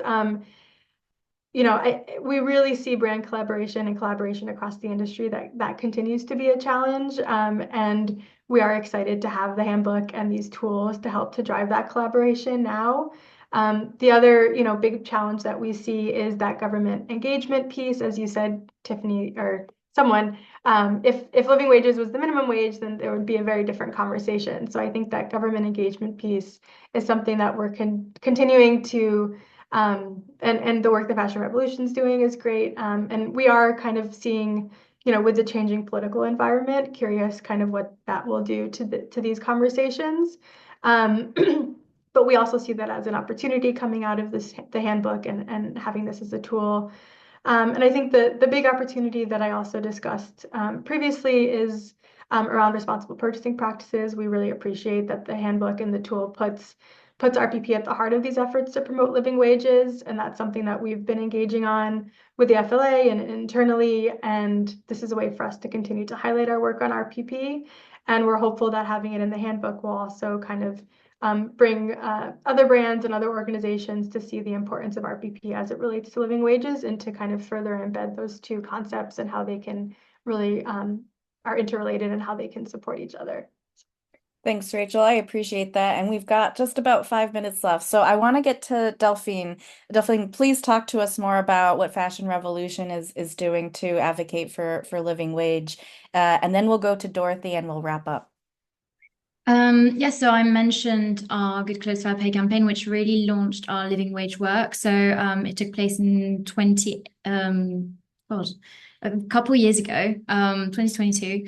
we really see brand collaboration and collaboration across the industry that continues to be a challenge. And we are excited to have the handbook and these tools to help to drive that collaboration now. The other, big challenge that we see is that government engagement piece, as you said, Tiffany, or someone. If living wages was the minimum wage, then there would be a very different conversation. So I think that government engagement piece is something that we're continuing to, and the work the Fashion Revolution is doing is great. And we are kind of seeing, with the changing political environment, curious kind of what that will do to these conversations. But we also see that as an opportunity coming out of the handbook and having this as a tool. And I think the big opportunity that I also discussed previously is around responsible purchasing practices. We really appreciate that the handbook and the tool puts RPP at the heart of these efforts to promote living wages, and that's something that we've been engaging on with the FLA and internally, and this is a way for us to continue to highlight our work on RPP, and we're hopeful that having it in the handbook will also kind of bring other brands and other organizations to see the importance of RPP as it relates to living wages, and to kind of further embed those two concepts and how they can really are interrelated and how they can support each other. Thanks, Rachel. I appreciate that. And we've got just about 5 minutes left. So I want to get to Delphine. Delphine, please talk to us more about what Fashion Revolution is doing to advocate for living wage. And then we'll go to Dorothy and we'll wrap up. Yes, so I mentioned our Good Clothes Fair Pay campaign, which really launched our living wage work. So it took place in a couple of years ago, 2022,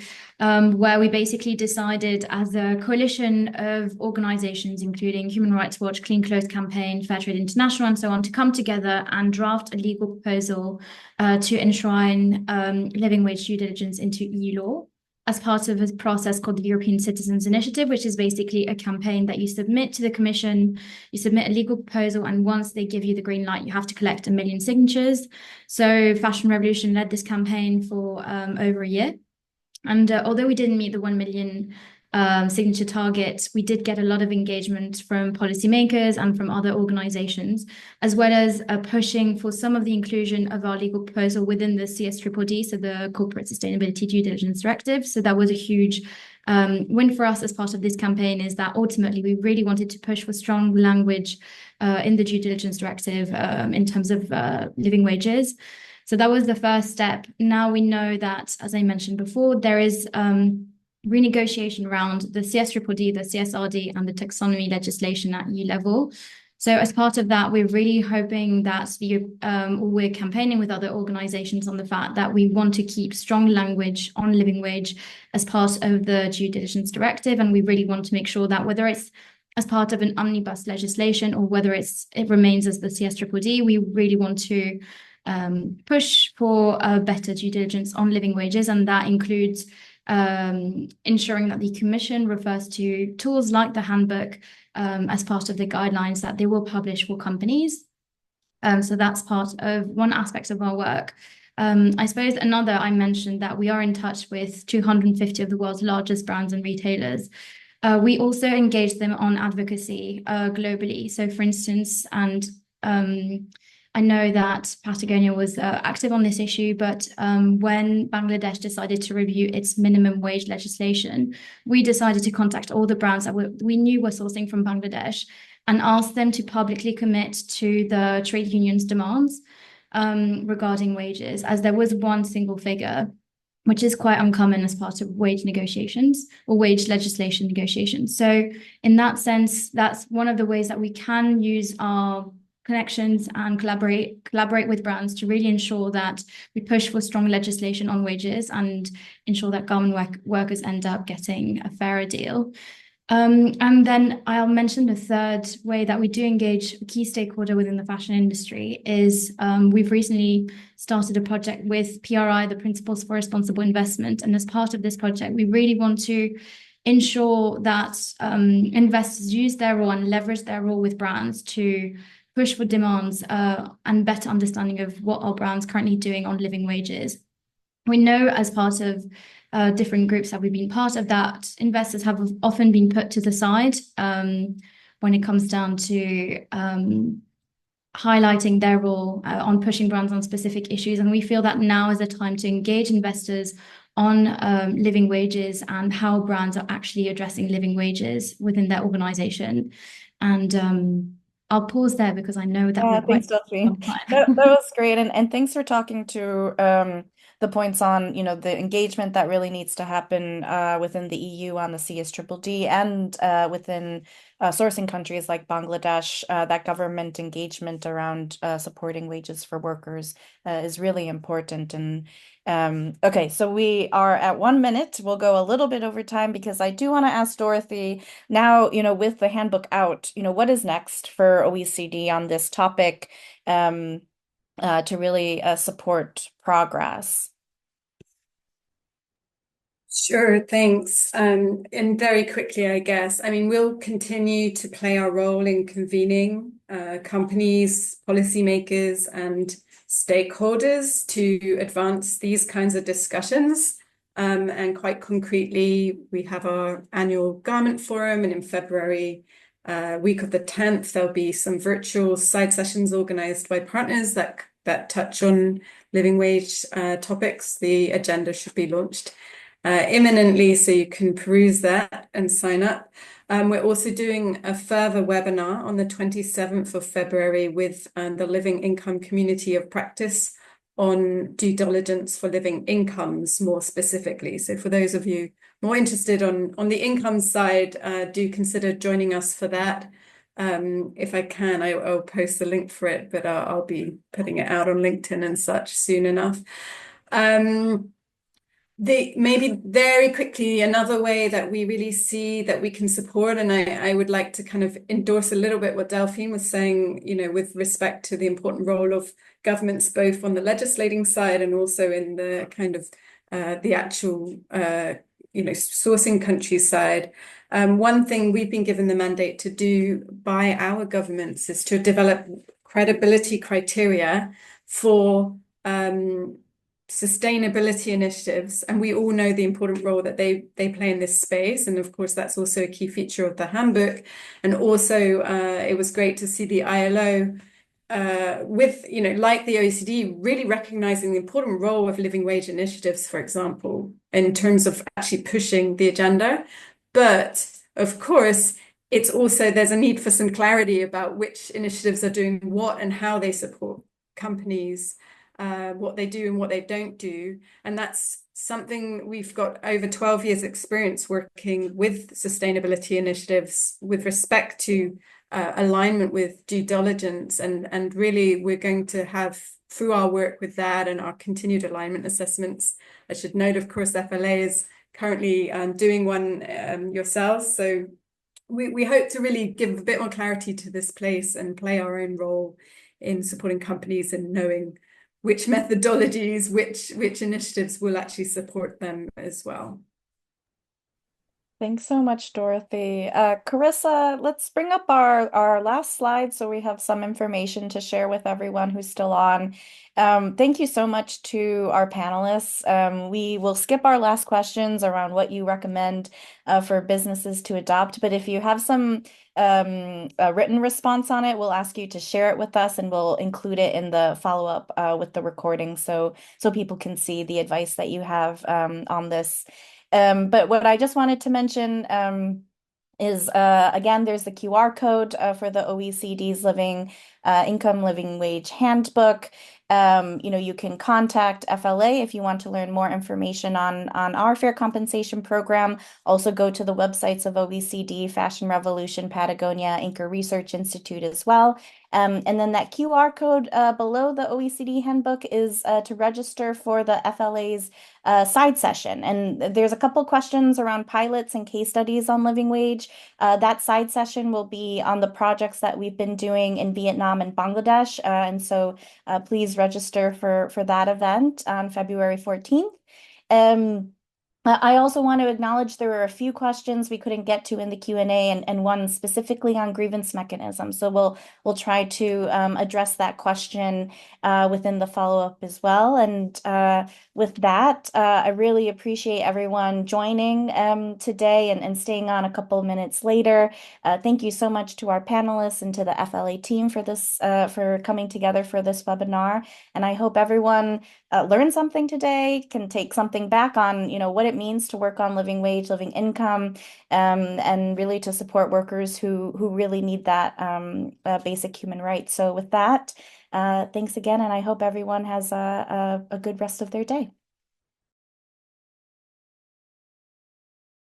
where we basically decided as a coalition of organizations, including Human Rights Watch, Clean Clothes Campaign, Fair Trade International, and so on, to come together and draft a legal proposal to enshrine living wage due diligence into EU law, as part of a process called the European Citizens Initiative, which is basically a campaign that you submit to the Commission, you submit a legal proposal, and once they give you the green light, you have to collect 1 million signatures. So Fashion Revolution led this campaign for over a year. And although we didn't meet the 1 million signature target, we did get a lot of engagement from policymakers and from other organizations, as well as pushing for some of the inclusion of our legal proposal within the CSDDD, so the Corporate Sustainability Due Diligence Directive. So that was a huge win for us as part of this campaign, is that ultimately we really wanted to push for strong language in the Due Diligence Directive in terms of living wages. So that was the first step. Now we know that, as I mentioned before, there is renegotiation around the CSDDD, the CSRD, and the taxonomy legislation at EU level. So as part of that, we're really hoping that we're campaigning with other organizations on the fact that we want to keep strong language on living wage as part of the Due Diligence Directive. And we really want to make sure that whether it's as part of an omnibus legislation or whether it remains as the CSDDD, we really want to push for a better due diligence on living wages. And that includes ensuring that the Commission refers to tools like the Handbook as part of the guidelines that they will publish for companies. So that's part of one aspect of our work. I suppose another, I mentioned that we are in touch with 250 of the world's largest brands and retailers. We also engage them on advocacy globally. So for instance, and I know that Patagonia was active on this issue, but when Bangladesh decided to review its minimum wage legislation, we decided to contact all the brands that we knew were sourcing from Bangladesh and ask them to publicly commit to the trade union's demands regarding wages, as there was one single figure, which is quite uncommon as part of wage negotiations or wage legislation negotiations. So in that sense, that's one of the ways that we can use our connections and collaborate with brands to really ensure that we push for strong legislation on wages and ensure that garment workers end up getting a fairer deal. And then I'll mention the third way that we do engage a key stakeholder within the fashion industry is we've recently started a project with PRI, the Principles for Responsible Investment. And as part of this project, we really want to ensure that investors use their role and leverage their role with brands to push for demands and better understanding of what our brands currently doing on living wages. We know as part of different groups that we've been part of that investors have often been put to the side when it comes down to highlighting their role on pushing brands on specific issues. And we feel that now is the time to engage investors on living wages and how brands are actually addressing living wages within their organization. And I'll pause there because I know that we're Thanks, quite Delphine. on time. That was great. And thanks for talking to the points on, the engagement that really needs to happen within the EU on the CSDDD and within sourcing countries like Bangladesh. That government engagement around supporting wages for workers is really important. And okay, so we are at 1 minute. We'll go a little bit over time because I do want to ask Dorothy now, with the handbook out, what is next for OECD on this topic to really support progress? Sure, thanks. And very quickly, I guess, we'll continue to play our role in convening companies, policymakers, and stakeholders to advance these kinds of discussions. And quite concretely, we have our annual Garment Forum, and in February, week of the 10th, there'll be some virtual side sessions organized by partners that touch on living wage topics. The agenda should be launched imminently, so you can peruse that and sign up. We're also doing a further webinar on the 27th of February with the Living Income Community of Practice on due diligence for living incomes more specifically. So for those of you more interested on the income side, do consider joining us for that. If I can, I'll post the link for it, but I'll be putting it out on LinkedIn and such soon enough. Maybe very quickly, another way that we really see that we can support, and I would like to kind of endorse a little bit what Delphine was saying, with respect to the important role of governments, both on the legislating side and also in the kind of the actual, sourcing country side. One thing we've been given the mandate to do by our governments is to develop credibility criteria for sustainability initiatives, and we all know the important role that they play in this space, and of course that's also a key feature of the handbook. And also it was great to see the ILO with like the OECD really recognizing the important role of living wage initiatives, for example, in terms of actually pushing the agenda. But of course it's also, there's a need for some clarity about which initiatives are doing what and how they support companies, what they do and what they don't do. And that's something we've got over 12 years experience working with sustainability initiatives with respect to alignment with due diligence. And really we're going to have, through our work with that and our continued alignment assessments, I should note, of course, FLA is currently doing one yourselves. So we hope to really give a bit more clarity to this place and play our own role in supporting companies and knowing which methodologies, which initiatives will actually support them as well. Thanks so much, Dorothy. Carissa, let's bring up our last slide so we have some information to share with everyone who's still on. Thank you so much to our panelists. We will skip our last questions around what you recommend for businesses to adopt, but if you have some a written response on it, we'll ask you to share it with us and we'll include it in the follow-up with the recording so people can see the advice that you have on this. But what I just wanted to mention is, again, there's the QR code for the OECD's Living Income Living Wage Handbook. You can contact FLA if you want to learn more information on our fair compensation program. Also go to the websites of OECD, Fashion Revolution, Patagonia, Anchor Research Institute as well. And then that QR code below the OECD handbook is to register for the FLA's side session. And there's a couple questions around pilots and case studies on living wage. That side session will be on the projects that we've been doing in Vietnam and Bangladesh. And so please register for that event on February 14th. I also want to acknowledge there were a few questions we couldn't get to in the Q&A and one specifically on grievance mechanism. So we'll try to address that question within the follow-up as well. And with that, I really appreciate everyone joining today and staying on a couple minutes later. Thank you so much to our panelists and to the FLA team for this for coming together for this webinar. And I hope everyone learned something today, can take something back on, what it means to work on living wage, living income, and really to support workers who really need that basic human right. So with that, thanks again, and I hope everyone has a good rest of their day.